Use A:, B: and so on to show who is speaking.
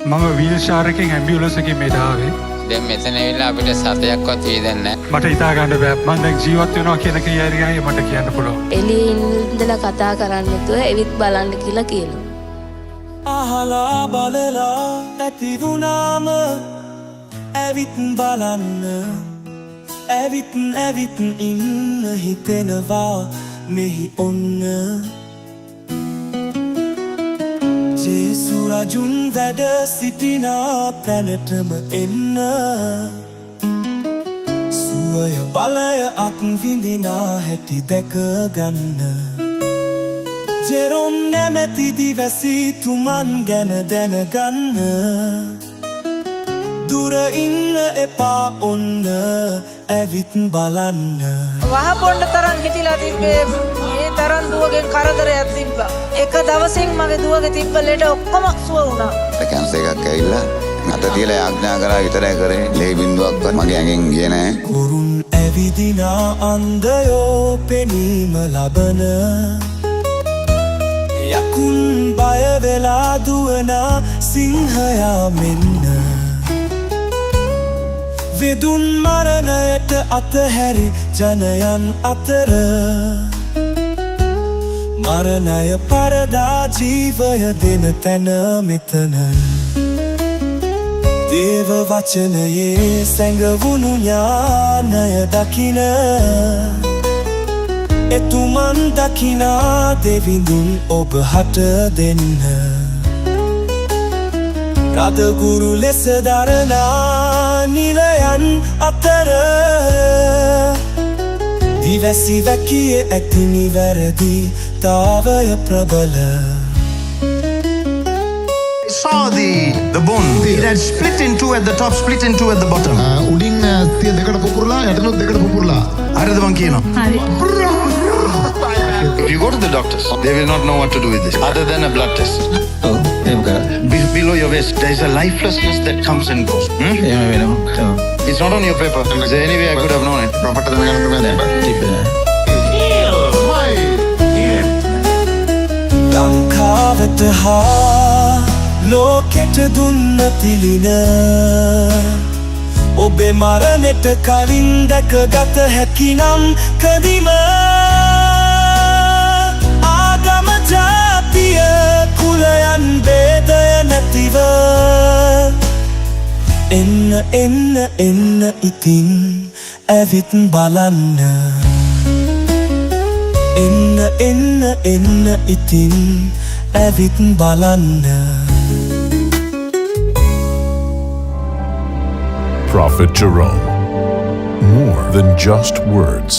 A: මම wheel ශාරකෙන් ambulance එකේ මෙට ආවේ.
B: දැන් මෙතන ඇවිල්ලා අපිට සතයක්වත් වේදන්නේ නැහැ.
A: මට හිතා ගන්න බෑ. මම දැන් ජීවත් වෙනවා කියන කීයරියයි මට කියන්න පුළුවන්.
C: එළියේ ඉඳලා කතා කරන්න නැතුව එවිත් බලන්න කියලා කියනවා.
D: අහලා බලලා නැති වුණාම ඇවිත් බලන්න. ඇවිත් ඉන්න හිතෙනවා මෙහි ඔන්න. ජේසු රජුන් වැඩ සිටිනා තැනටම එන්න. සුවය බලය අත් විඳිනා හැටි දැක ගන්න. ජෙරොම් නැමැති දිවැසි තුමන් ගැන දැනගන්න. දුර ඉන්න එපා ඔන්න ඇවිත් බලන්න.
E: වහපොණ්ඩ තරම් හිටිලා තිබ්බේ මේ තරම් දුවගෙන් කරදරයක් තිබ්බා. එක දවසින් මගේ දුවගේ තිබ්බ ලෙඩ ඔක්කොම සුව වුණා.
F: කැන්සර් එකක් ඇවිල්ලා අත තියලා ආඥා කරා විතරයි කරේ. ලේ බින්දුවක්වත් මගේ ඇඟෙන් ගියේ නෑ.
D: කුරුන් ඇවිදිනා අන්ධයෝ පෙනීම ලබන. යකුන් බය වෙලා දුවන සිංහයා මෙන්න. වෙදුන් මරණයට අතහැරි ජනයන් අතර. මරණය පරදා ජීවය දෙන තැන මෙතන. දේව වචනයේ සැඟවුණු ඥානය දකින. එතුමන් දකිනා දෙවිඳුන් ඔබ හට දෙන්න. රදගුරු ලෙස දරනා නිලයන් අතර. දිවැසි වැකිය ඇති නිවැරදි තාවය ප්‍රබල.
G: Saw the bone. It had split in two at the top, split in two at the bottom.
H: උඩින් තිය දෙකට පුපුරලා යටිනුත් දෙකට පුපුරලා.
G: හරිද මං කියනවා?
E: හරි.
G: If you go to the doctors, they will not know what to do with this other than a blood test. Below your waist, there is a lifelessness that comes and goes. It's not on your paper. So anyway, I could have known it.
D: ලංකාවට හා ලෝකෙට දුන්න තිලින. ඔබේ මරණෙට කලින් දැකගත හැකිනම් කදිම. ආගම ජාතිය කුලයන් බේදය නැතිව. එන්න ඉතින් ඇවිත් බලන්න. එන්න ඉතින් ඇවිත් බලන්න.
I: Prophet Jerome. More than just words.